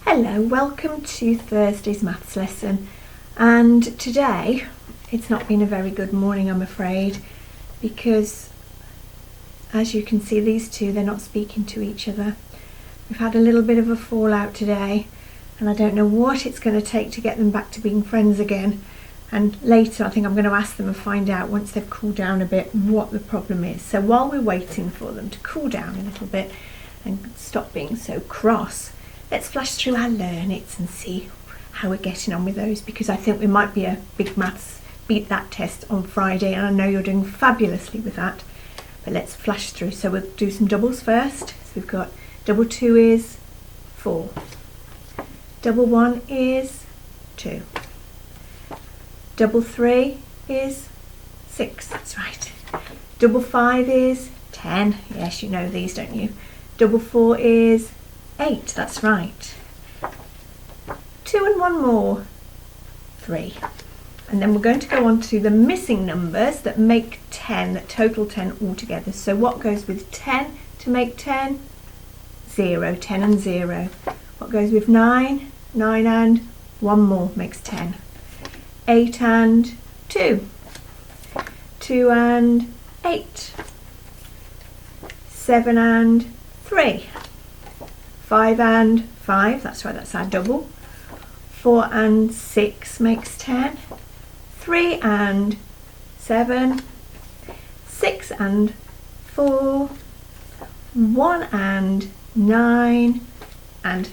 Hello, welcome to Thursday's maths lesson, and today it's not been a very good morning, I'm afraid, because as you can see, these two, they're not speaking to each other. We've had a little bit of a fallout today, and I don't know what it's going to take to get them back to being friends again. And later I think I'm going to ask them and find out, once they've cooled down a bit, what the problem is. So while we're waiting for them to cool down a little bit and stop being so cross, let's flash through our learn its and see how we're getting on with those, because I think we might be a big maths beat that test on Friday, and I know you're doing fabulously with that. But let's flash through. So we'll do some doubles first. So we've got double 2 is 4, double 1 is 2, double 3 is 6, that's right, double 5 is 10, yes, you know these, don't you? Double 4 is 8, that's right. 2 and 1 more, 3. And then we're going to go on to the missing numbers that make 10, that total 10 altogether. So what goes with 10 to make 10? 0, 10 and 0. What goes with 9? 9 and 1 more makes 10. 8 and 2. 2 and 8. 7 and 3. 5 and 5, that's right, that's our double. 4 and 6 makes 10. 3 and 7. 6 and 4. 1 and 9. And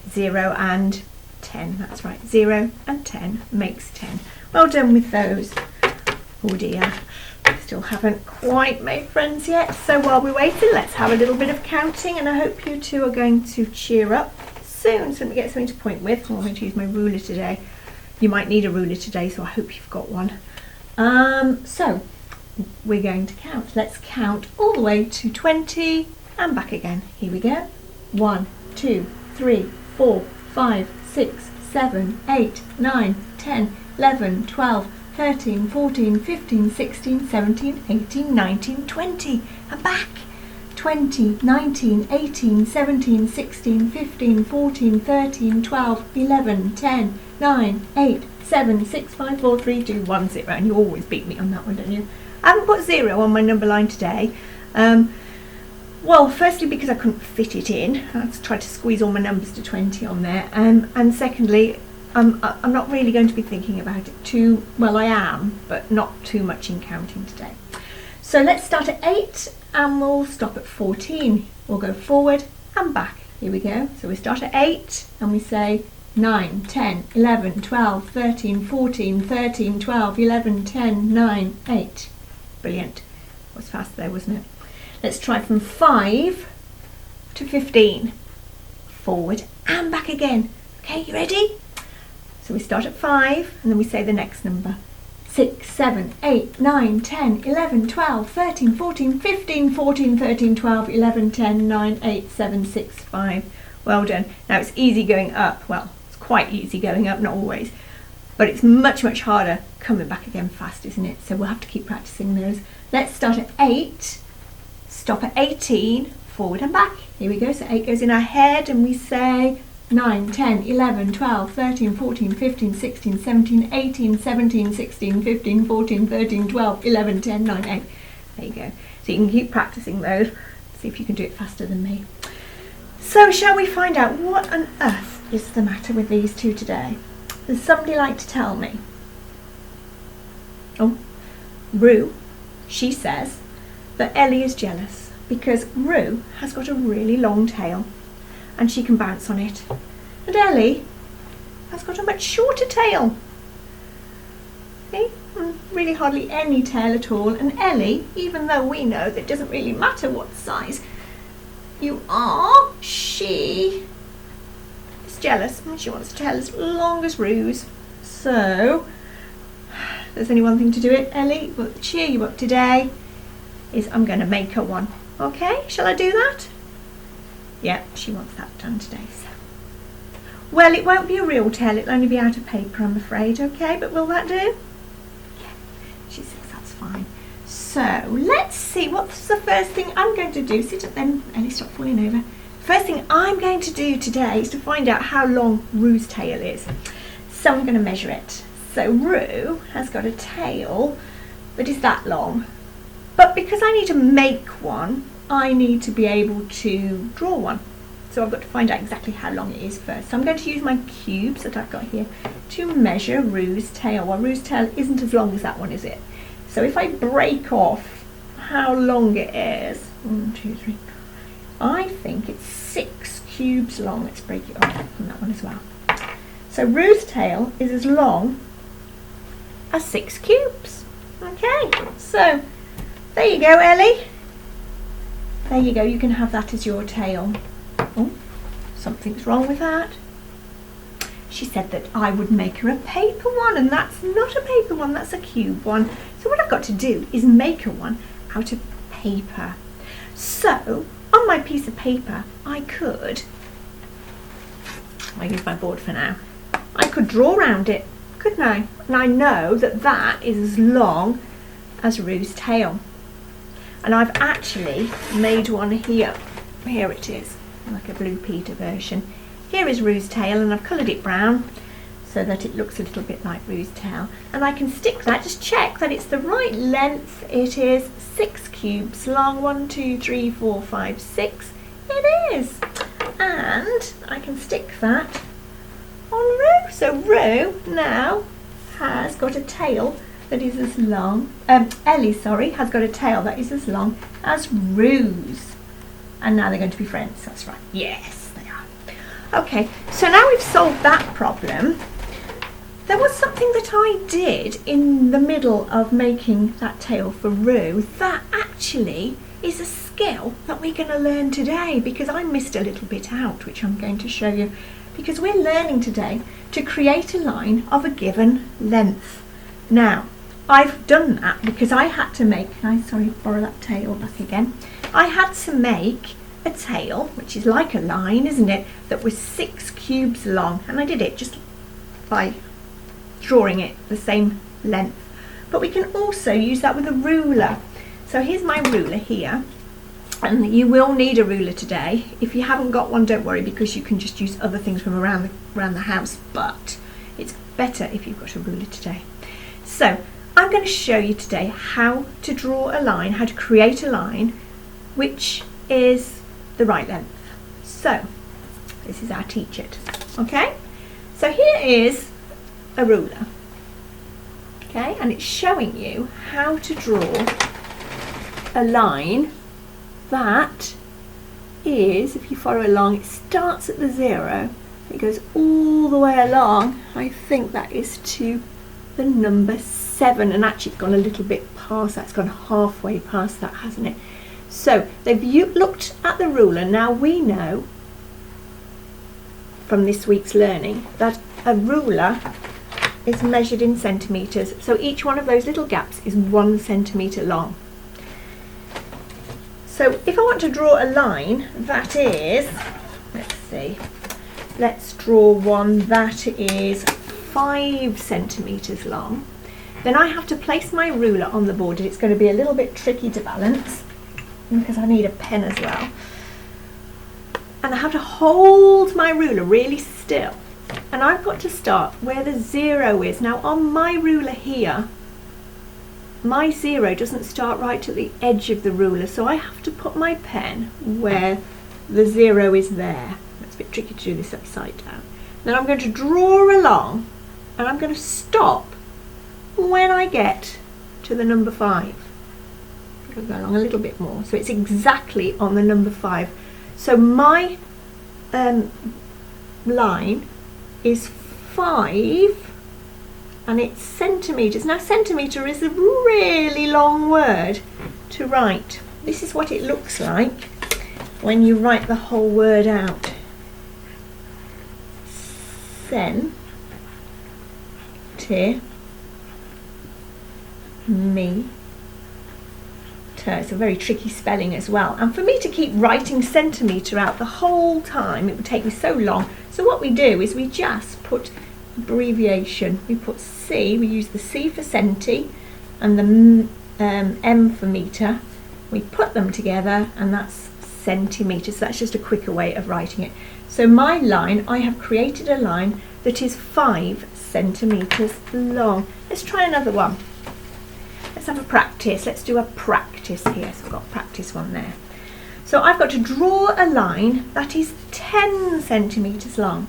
0 and 10, that's right, 0 and 10 makes 10. Well done with those. Oh dear, still haven't quite made friends yet. So while we're waiting, let's have a little bit of counting, and I hope you two are going to cheer up soon so we get something to point with. I'm going to use my ruler today. You might need a ruler today, so I hope you've got one. So we're going to count. Let's count all the way to 20 and back again. Here we go. 1, 2, 3, 4, 5, 6, 7, 8, 9, 10, 11, 12, 13, 14, 15, 16, 17, 18, 19, 20. And back. 20, 19, 18, 17, 16, 15, 14, 13, 12, 11, 10, 9, 8, 7, 6, 5, 4, 3, 2, 1, 0. And you always beat me on that one, don't you? I haven't put 0 on my number line today. Well, firstly because I couldn't fit it in. I tried to squeeze all my numbers to 20 on there. And secondly, I'm not really going to be thinking about it too, well I am, but not too much in counting today. So let's start at 8 and we'll stop at 14. We'll go forward and back. Here we go. So we start at 8 and we say 9, 10, 11, 12, 13, 14, 13, 12, 11, 10, 9, 8. Brilliant. Was fast there, wasn't it? Let's try from 5 to 15. Forward and back again. Okay, you ready? So we start at 5 and then we say the next number. 6, 7, 8, 9, 10, 11, 12, 13, 14, 15, 14, 13, 12, 11, 10, 9, 8, 7, 6, 5. Well done. Now it's easy going up. Well, it's quite easy going up, not always. But it's much, much harder coming back again fast, isn't it? So we'll have to keep practicing those. Let's start at 8, stop at 18, forward and back. Here we go. So 8 goes in our head and we say 9, 10, 11, 12, 13, 14, 15, 16, 17, 18, 17, 16, 15, 14, 13, 12, 11, 10, 9, 8. There you go. So you can keep practicing those. See if you can do it faster than me. So shall we find out what on earth is the matter with these two today? Does somebody like to tell me? Oh, Rue, she says that Ellie is jealous because Rue has got a really long tail and she can bounce on it. And Ellie has got a much shorter tail. See? Really hardly any tail at all. And Ellie, even though we know that it doesn't really matter what size you are, she is jealous and she wants to tail as long as Rue's. So, there's only one thing to do it, Ellie, but cheer you up today is I'm going to make her one. Okay, shall I do that? Yeah, she wants that done today. So. Well, it won't be a real tail, it'll only be out of paper, I'm afraid, okay? But will that do? Yeah, she says that's fine. So, let's see, what's the first thing I'm going to do? Sit up then, Ellie, stop falling over. first thing I'm going to do today is to find out how long Rue's tail is. So I'm going to measure it. So Rue has got a tail that is that long. But because I need to make one, I need to be able to draw one. So I've got to find out exactly how long it is first. So I'm going to use my cubes that I've got here to measure Rue's tail. Well, Rue's tail isn't as long as that one, is it? So if I break off how long it is, 1, 2, 3, I think it's 6 cubes long. Let's break it off on that one as well. So Rue's tail is as long as 6 cubes. Okay, so there you go, Ellie. There you go, you can have that as your tail. Oh, something's wrong with that. She said that I would make her a paper one, and that's not a paper one, that's a cube one. So what I've got to do is make her one out of paper. So on my piece of paper, I'll use my board for now. I could draw around it, couldn't I? And I know that that is as long as Rue's tail. And I've actually made one here. Here it is, like a Blue Peter version. Here is Rue's tail, and I've coloured it brown so that it looks a little bit like Rue's tail. And I can stick that, just check that it's the right length. It is 6 cubes long. 1, 2, 3, 4, 5, 6. It is. And I can stick that on Rue. So Rue now has got a tail that is as long, Ellie, sorry, has got a tail that is as long as Rue's. And now they're going to be friends, that's right. Yes, they are. Okay, so now we've solved that problem. There was something that I did in the middle of making that tail for Rue that actually is a skill that we're going to learn today, because I missed a little bit out, which I'm going to show you, because we're learning today to create a line of a given length. Now, I've done that because I had to make, borrow that tail back again. I had to make a tail, which is like a line, isn't it, that was 6 cubes long. And I did it just by drawing it the same length. But we can also use that with a ruler. So here's my ruler here. And you will need a ruler today. If you haven't got one, don't worry, because you can just use other things from around the house. But it's better if you've got a ruler today. So I'm going to show you today how to draw a line, how to create a line which is the right length. So this is how to teach it. Okay, so here is a ruler. Okay, and it's showing you how to draw a line that is, if you follow along, it starts at the 0, it goes all the way along. I think that is to the number 7, and actually it's gone a little bit past that, it's gone halfway past that, hasn't it? So they've looked at the ruler. Now we know from this week's learning that a ruler is measured in centimetres, so each one of those little gaps is 1 centimetre long. So if I want to draw a line that is, let's draw one that is 5 centimetres long, then I have to place my ruler on the board, and it's going to be a little bit tricky to balance because I need a pen as well. And I have to hold my ruler really still, and I've got to start where the 0 is. Now on my ruler here, my 0 doesn't start right at the edge of the ruler, so I have to put my pen where the 0 is there. It's a bit tricky to do this upside down. Then I'm going to draw along, and I'm going to stop when I get to the number 5. I'll go along a little bit more, so it's exactly on the number 5. So my line is 5, and it's centimetres. Now centimetre is a really long word to write. This is what it looks like when you write the whole word out. Centimetre. It's a very tricky spelling as well, and for me to keep writing centimetre out the whole time, it would take me so long. So what we do is we just put abbreviation. We put C, we use the C for centi and the M for metre. We put them together, and that's centimetres. That's just a quicker way of writing it. So my line, I have created a line that is 5 centimetres long. Let's try another one. Let's have a practice. Let's do a practice here. So I've got practice one there. So I've got to draw a line that is 10 centimetres long.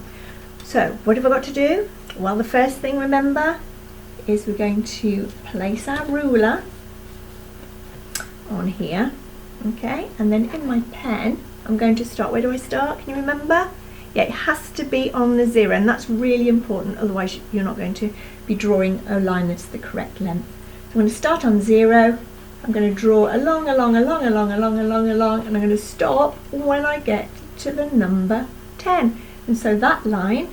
So what have I got to do? Well, the first thing, remember, is we're going to place our ruler on here, okay, and then in my pen I'm going to start. Where do I start? Can you remember? Yeah, it has to be on the 0, and that's really important, otherwise you're not going to be drawing a line that's the correct length. So I'm going to start on 0, I'm going to draw along, and I'm going to stop when I get to the number 10. And so that line,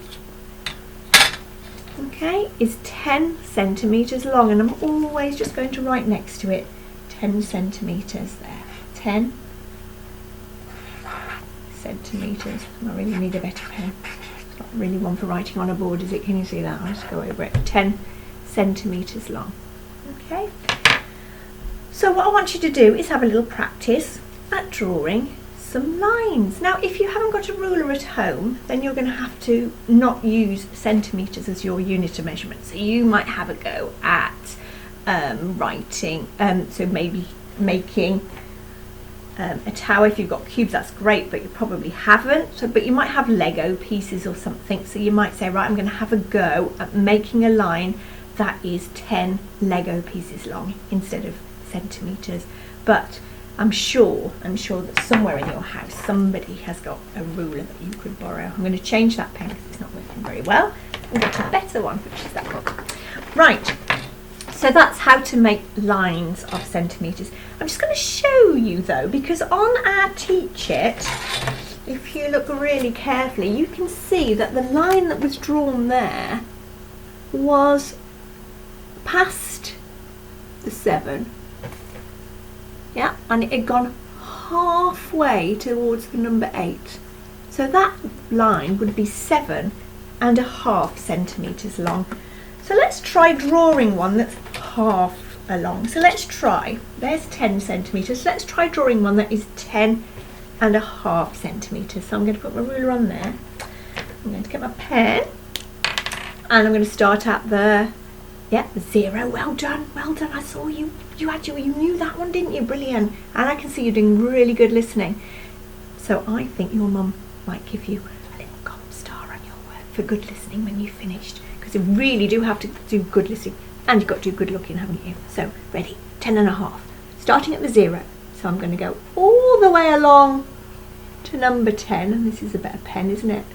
okay, is 10 centimetres long, and I'm always just going to write next to it 10 centimetres there. 10 centimetres. I really need a better pen. It's not really one for writing on a board, is it? Can you see that? I'll just go over it. 10 centimetres long. Okay. So what I want you to do is have a little practice at drawing some lines. Now, if you haven't got a ruler at home, then you're going to have to not use centimetres as your unit of measurement. So you might have a go at writing, so maybe making a tower. If you've got cubes, that's great, but you probably haven't. So, but you might have Lego pieces or something. So you might say, right, I'm going to have a go at making a line that is 10 Lego pieces long instead of centimetres. But I'm sure that somewhere in your house somebody has got a ruler that you could borrow. I'm going to change that pen because it's not working very well and get a better one, which is that one. Right, so that's how to make lines of centimetres. I'm just going to show you though, because on our Teach It, if you look really carefully, you can see that the line that was drawn there was past the 7. Yeah, and it had gone halfway towards the number 8. So that line would be 7.5 centimetres long. So let's try drawing one that's half along. So let's try, there's 10 centimetres. Let's try drawing one that is 10.5 centimetres. So I'm going to put my ruler on there. I'm going to get my pen and I'm going to start at the 0. Well done, I saw you. You knew that one, didn't you? Brilliant. And I can see you're doing really good listening. So I think your mum might give you a little gold star on your work for good listening when you've finished, because you really do have to do good listening, and you've got to do good looking, haven't you? So ready, 10.5, starting at the 0. So I'm going to go all the way along to number 10, and this is a better pen, isn't it?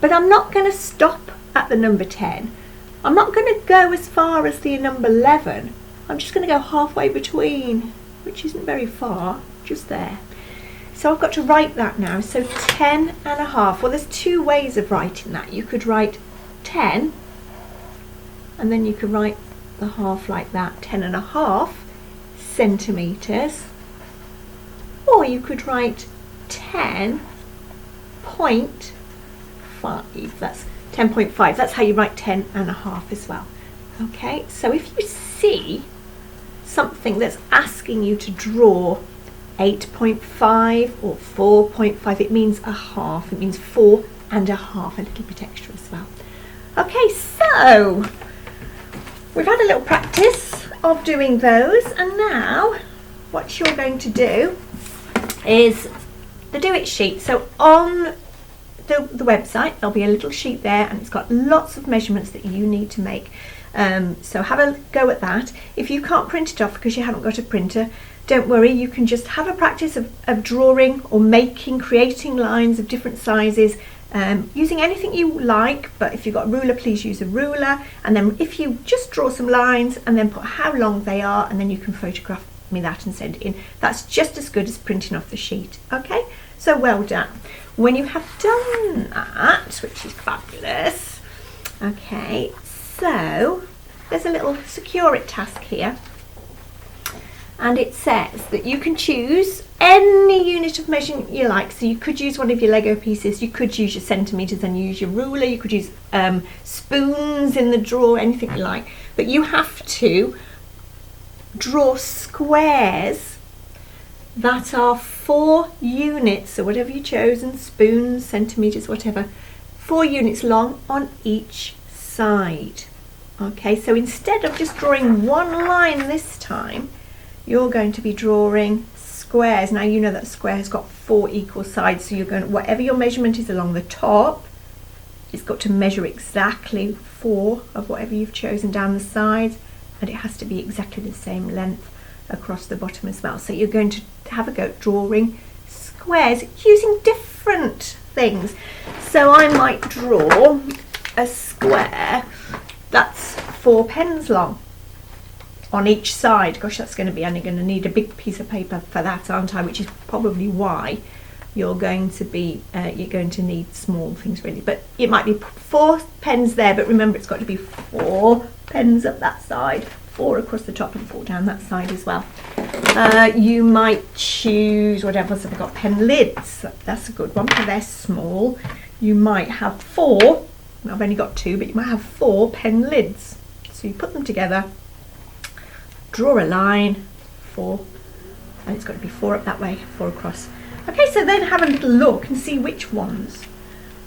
But I'm not going to stop at the number 10. I'm not going to go as far as the number 11. I'm just going to go halfway between, which isn't very far, just there. So I've got to write that now. So 10.5. Well, there's two ways of writing that. You could write 10, and then you could write the half like that, 10.5 centimetres. Or you could write 10.5. That's 10.5. That's how you write 10.5 as well. Okay, so if you see something that's asking you to draw 8.5 or 4.5, it means a half. It means 4.5, a little bit extra as well. Okay, so we've had a little practice of doing those, and now what you're going to do is the Do It sheet. So on the website there'll be a little sheet there, and it's got lots of measurements that you need to make. So have a go at that. If you can't print it off because you haven't got a printer, don't worry, you can just have a practice of drawing or creating lines of different sizes, using anything you like. But if you've got a ruler, please use a ruler, and then if you just draw some lines and then put how long they are, and then you can photograph me that and send it in. That's just as good as printing off the sheet. Okay, so well done. When you have done that, which is fabulous, okay, so there's a little secure it task here, and it says that you can choose any unit of measurement you like. So you could use one of your Lego pieces, you could use your centimetres and use your ruler, you could use spoons in the drawer, anything you like, but you have to draw squares that are 4 units, so whatever you chosen, spoons, centimetres, whatever, 4 units long on each side. Okay, so instead of just drawing one line this time, you're going to be drawing squares. Now you know that a square has got 4 equal sides, so you're going, whatever your measurement is along the top, it's got to measure exactly 4 of whatever you've chosen down the sides, and it has to be exactly the same length across the bottom as well. So you're going to have a go at drawing squares using different things. So I might draw a square that's 4 pens long on each side. Gosh, that's going to be, and you're going to need a big piece of paper for that, aren't I? Which is probably why you're going to need small things really. But it might be 4 pens there, but remember it's got to be 4 pens up that side, 4 across the top and 4 down that side as well. You might choose, what else have I got? Pen lids. That's a good one, but they're small. You might have 4. I've only got 2, but you might have 4 pen lids. So you put them together, draw a line, 4, and it's got to be 4 up that way, 4 across. Okay, so then have a little look and see which ones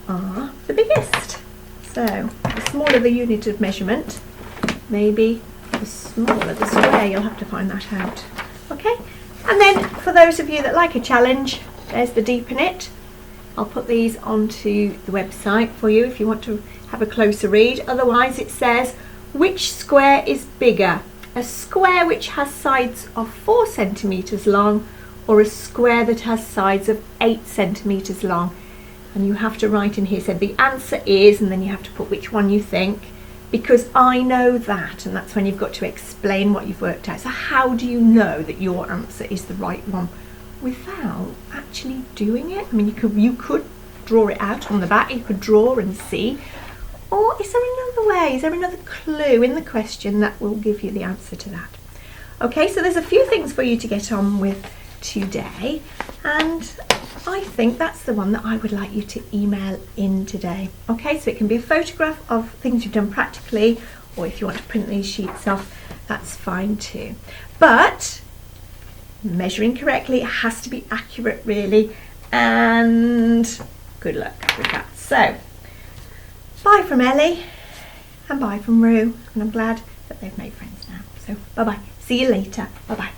are the biggest. So the smaller the unit of measurement, maybe the smaller the square. You'll have to find that out. Okay, and then for those of you that like a challenge, there's the deepen it. I'll put these onto the website for you if you want to have a closer read. Otherwise it says, which square is bigger? A square which has sides of 4 centimetres long, or a square that has sides of 8 centimetres long? And you have to write in here, so the answer is, and then you have to put which one you think, because I know that, and that's when you've got to explain what you've worked out. So how do you know that your answer is the right one without actually doing it? I mean, you could draw it out on the back, you could draw and see, or is there another way? Is there another clue in the question that will give you the answer to that? Okay, so there's a few things for you to get on with today, and I think that's the one that I would like you to email in today. Okay, so it can be a photograph of things you've done practically, or if you want to print these sheets off, that's fine too. But measuring correctly, it has to be accurate really, and good luck with that. So bye from Ellie and bye from Rue, and I'm glad that they've made friends now. So bye bye, see you later, bye bye.